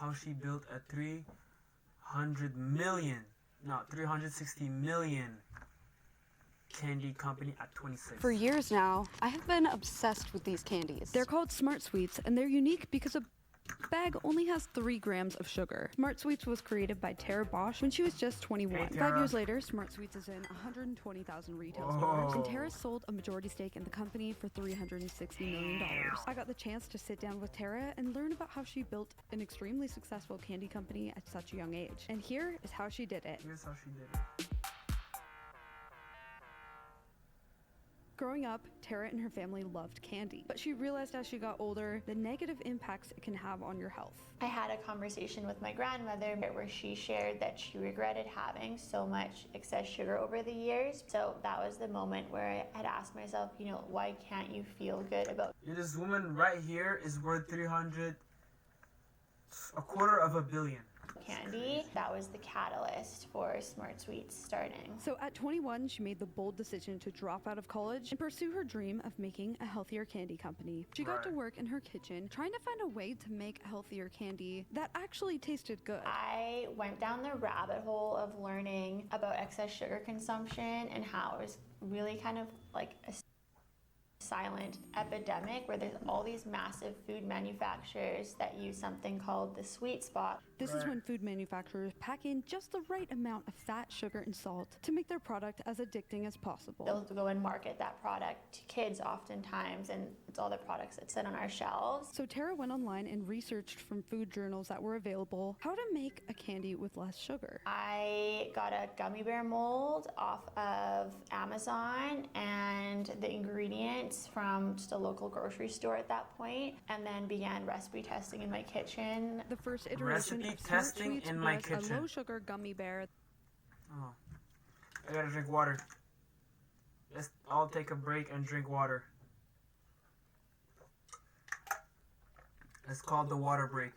how she built a 360 million candy company at 26. For years now, I have been obsessed with these candies. They're called Smart Sweets, and they're unique because a bag only has 3 grams of sugar. Smart Sweets was created by Tara Bosch when she was just 21. Hey, 5 years later, Smart Sweets is in 120,000 retail stores, and Tara sold a majority stake in the company for $360 million. I got the chance to sit down with Tara and learn about how she built an extremely successful candy company at such a young age. And here is how she did it. Here's how she did it. Growing up, Tara and her family loved candy, but she realized as she got older the negative impacts it can have on your health. I had a conversation with my grandmother where she shared that she regretted having so much excess sugar over the years. So that was the moment where I had asked myself, why can't you feel good about This woman right here is worth $300, a quarter of a billion. candy? That was the catalyst for Smart Sweets starting. So at 21, she made the bold decision to drop out of college and pursue her dream of making a healthier candy company. She got to work in her kitchen, trying to find a way to make healthier candy that actually tasted good. I went down the rabbit hole of learning about excess sugar consumption and how it was really kind of like a silent epidemic where there's all these massive food manufacturers that use something called the sweet spot. This is when food manufacturers pack in just the right amount of fat, sugar, and salt to make their product as addicting as possible. They'll go and market that product to kids oftentimes, and it's all the products that sit on our shelves. So Tara went online and researched from food journals that were available how to make a candy with less sugar. I got a gummy bear mold off of Amazon and the ingredients from just a local grocery store at that point, and then began recipe testing in my kitchen. The first iteration Recipe of Smart testing Sweets in my was kitchen. a low-sugar gummy bear. Oh, I gotta drink water. I'll take a break and drink water. It's called the water break.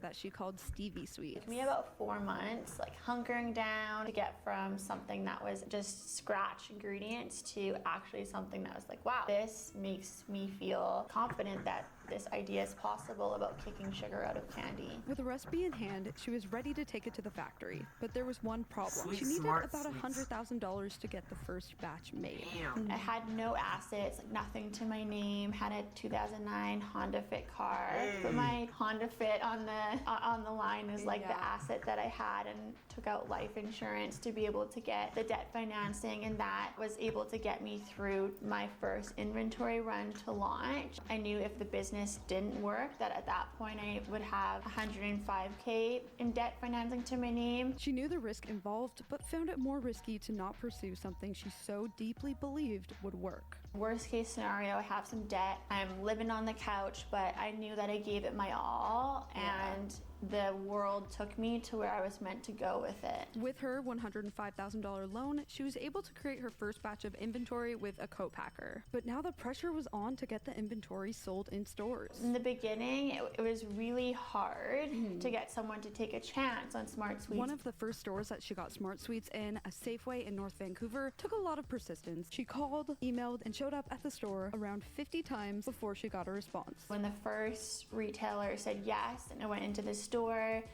That she called Stevie Sweets. It took me about 4 months, hunkering down to get from something that was just scratch ingredients to actually something that was like, wow, this makes me feel confident that this idea is possible about kicking sugar out of candy. With a recipe in hand, she was ready to take it to the factory. But there was one problem. She needed Smart about Sweets. $100,000 to get the first batch made. Damn. I had no assets, nothing to my name, had a 2009 Honda Fit car. Put my Honda Fit on the line as the asset that I had, and took out life insurance to be able to get the debt financing, and that was able to get me through my first inventory run to launch. I knew if the business didn't work, that at that point I would have $105K in debt financing to my name. She knew the risk involved, but found it more risky to not pursue something she so deeply believed would work. Worst case scenario, I have some debt, I'm living on the couch, but I knew that I gave it my all, and the world took me to where I was meant to go with it. With her $105,000 loan, she was able to create her first batch of inventory with a co-packer. But now the pressure was on to get the inventory sold in stores. In the beginning, it was really hard to get someone to take a chance on Smart Sweets. One of the first stores that she got Smart Sweets in, a Safeway in North Vancouver, took a lot of persistence. She called, emailed, and showed up at the store around 50 times before she got a response. When the first retailer said yes, and I went into the store,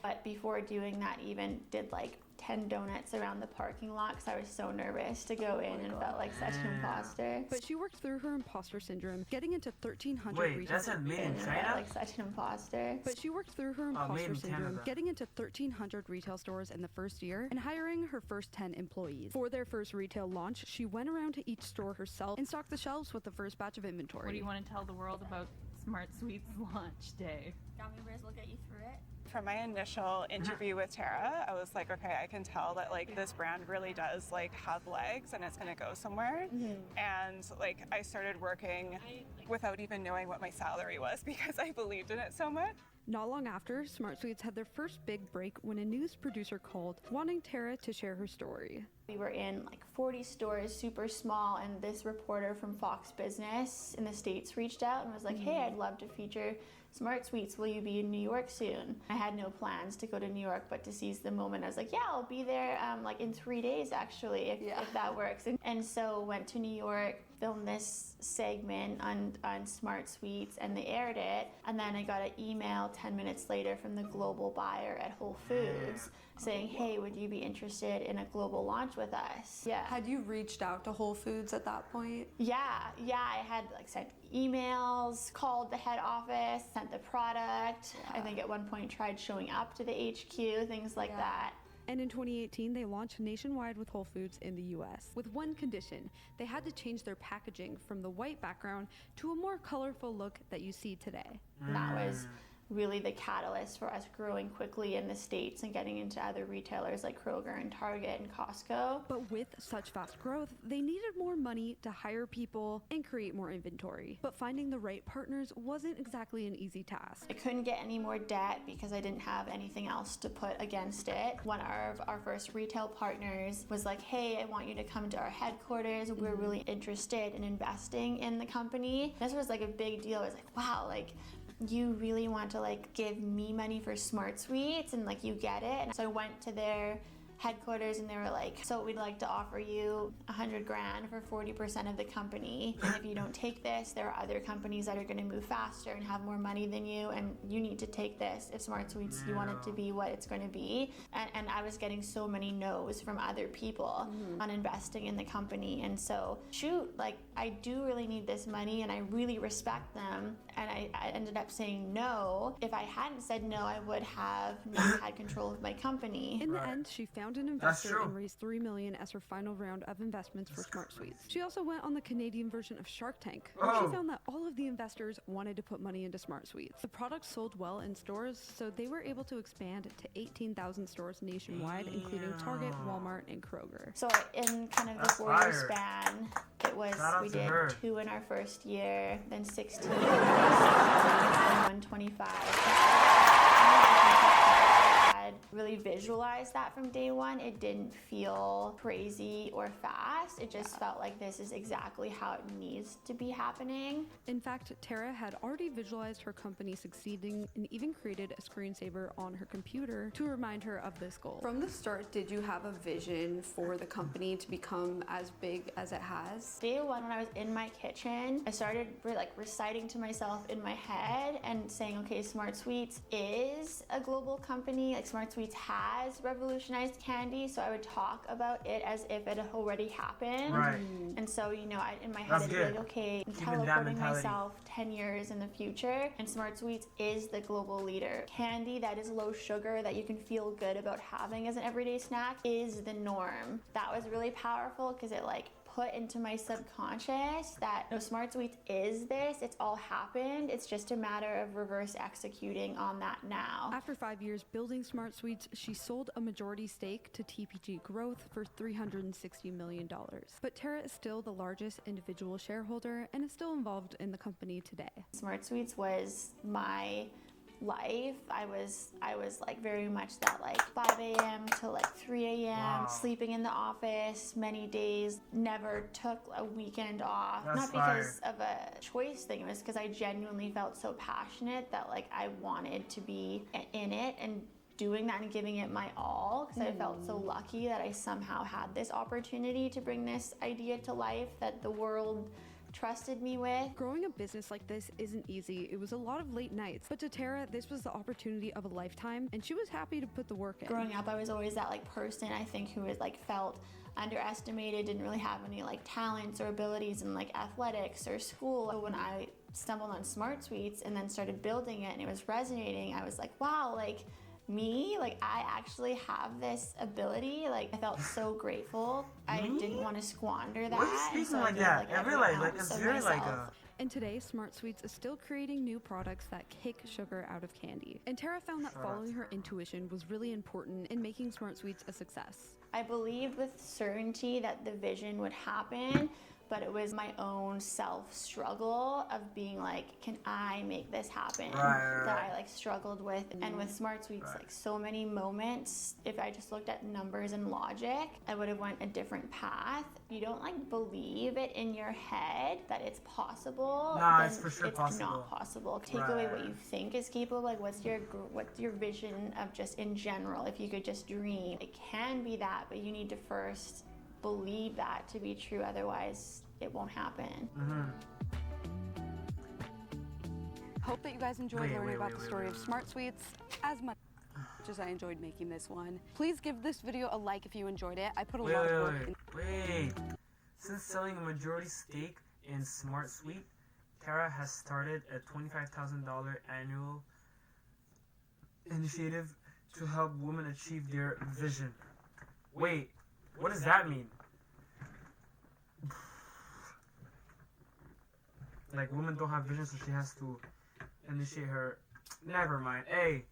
but before doing that even did 10 donuts around the parking lot because I was so nervous to go in and felt like such an imposter. But she worked through her imposter syndrome, getting into 1,300 Wait, retail that's made in and China? felt like such an imposter. But she worked through her made imposter in syndrome, Canada. getting into 1,300 retail stores in the first year and hiring her first 10 employees. For their first retail launch, she went around to each store herself and stocked the shelves with the first batch of inventory. What do you want to tell the world about Smart Sweets launch day? Gummy bears will get you through it. From my initial interview with Tara, I was like, okay, I can tell that this brand really does have legs and it's going to go somewhere. And I started working without even knowing what my salary was because I believed in it so much. Not long after, Smart Sweets had their first big break when a news producer called, wanting Tara to share her story. We were in 40 stores, super small, and this reporter from Fox Business in the States reached out and was like, hey, I'd love to feature Smart Sweets, will you be in New York soon? I had no plans to go to New York, but to seize the moment, I was like, yeah, I'll be there like in 3 days actually, if that works. And so went to New York, filmed this segment on Smart Sweets, and they aired it. And then I got an email 10 minutes later from the global buyer at Whole Foods saying, hey, would you be interested in a global launch with us? Yeah. Had you reached out to Whole Foods at that point? Yeah, I had like sent emails, called the head office, sent the product. I think at one point tried showing up to the HQ, things like that. And in 2018, they launched nationwide with Whole Foods in the US. With one condition, they had to change their packaging from the white background to a more colorful look that you see today. That was really the catalyst for us growing quickly in the States and getting into other retailers like Kroger and Target and Costco. But with such fast growth, they needed more money to hire people and create more inventory. But finding the right partners wasn't exactly an easy task. I couldn't get any more debt because I didn't have anything else to put against it. One of our first retail partners was like, hey, I want you to come to our headquarters. We're really interested in investing in the company. This was like a big deal. I was like, wow, like, you really want to like give me money for Smart Sweets, and like you get it. And so I went to their headquarters and they were like, so we'd like to offer you $100,000 for 40% of the company, and if you don't take this, there are other companies that are going to move faster and have more money than you, and you need to take this if Smart Sweets, you want it to be what it's going to be. And I was getting so many no's from other people on investing in the company. And so shoot, like, I do really need this money and I really respect them, and I ended up saying no. If I hadn't said no, I would have not had control of my company. In the end, she found an investor and raised $3 million as her final round of investments for Smart Sweets. She also went on the Canadian version of Shark Tank, where she found that all of the investors wanted to put money into Smart Sweets. The product sold well in stores, so they were able to expand to 18,000 stores nationwide, including Target, Walmart, and Kroger. So in kind of the 4-year span, it was, we did 2 in our first year, then 16, then 125. Really visualized that from day one. It didn't feel crazy or fast. It just felt like this is exactly how it needs to be happening. In fact, Tara had already visualized her company succeeding and even created a screensaver on her computer to remind her of this goal. From the start, did you have a vision for the company to become as big as it has? Day one, when I was in my kitchen, I started reciting to myself in my head and saying, okay, Smart Sweets is a global company. Like, Smart Sweets has revolutionized candy, so I would talk about it as if it had already happened. Right. And so, in my head, I'd be like, okay, I'm teleporting myself 10 years in the future, and Smart Sweets is the global leader. Candy that is low sugar, that you can feel good about having as an everyday snack, is the norm. That was really powerful because it put into my subconscious that Smart Sweets is this, it's all happened, it's just a matter of reverse executing on that now. After 5 years building Smart Sweets, she sold a majority stake to TPG Growth for $360 million. But Tara is still the largest individual shareholder and is still involved in the company today. Smart Sweets was my life. I was very much that 5 a.m. to 3 a.m. sleeping in the office many days, never took a weekend off. That's not because of a choice thing, it was because I genuinely felt so passionate that I wanted to be in it and doing that and giving it my all, because I felt so lucky that I somehow had this opportunity to bring this idea to life that the world trusted me with. Growing a business like this isn't easy. It was a lot of late nights, but to Tara, this was the opportunity of a lifetime, and she was happy to put the work in. Growing up, I was always that person, I think, who was felt underestimated, didn't really have any talents or abilities in athletics or school. So when I stumbled on Smart Sweets and then started building it and it was resonating, I was like, wow, me, I actually have this ability. I felt so grateful. I didn't want to squander that. What are you speaking like that? I realize it's very And today, Smart Sweets is still creating new products that kick sugar out of candy. And Tara found that following her intuition was really important in making Smart Sweets a success. I believed with certainty that the vision would happen, but it was my own self struggle of being like, can I make this happen? Right. That I like struggled with. And with Smart Suites, like so many moments, if I just looked at numbers and logic, I would have went a different path. You don't like believe it in your head that it's possible. Nah, then it's for sure it's possible. not possible. Take away what you think is capable. Like what's your vision of just in general? If you could just dream, it can be that, but you need to first believe that to be true. Otherwise, it won't happen. Hope that you guys enjoyed learning about the story of Smart Suites as much as I enjoyed making this one. Please give this video a like if you enjoyed it. I put a lot of work in. Wait. Since selling a majority stake in Smart Suite, Tara has started a $25,000 annual initiative to help women achieve their vision. Wait, what does that mean? Like, women don't have vision, so she has to initiate her. Never mind. Hey,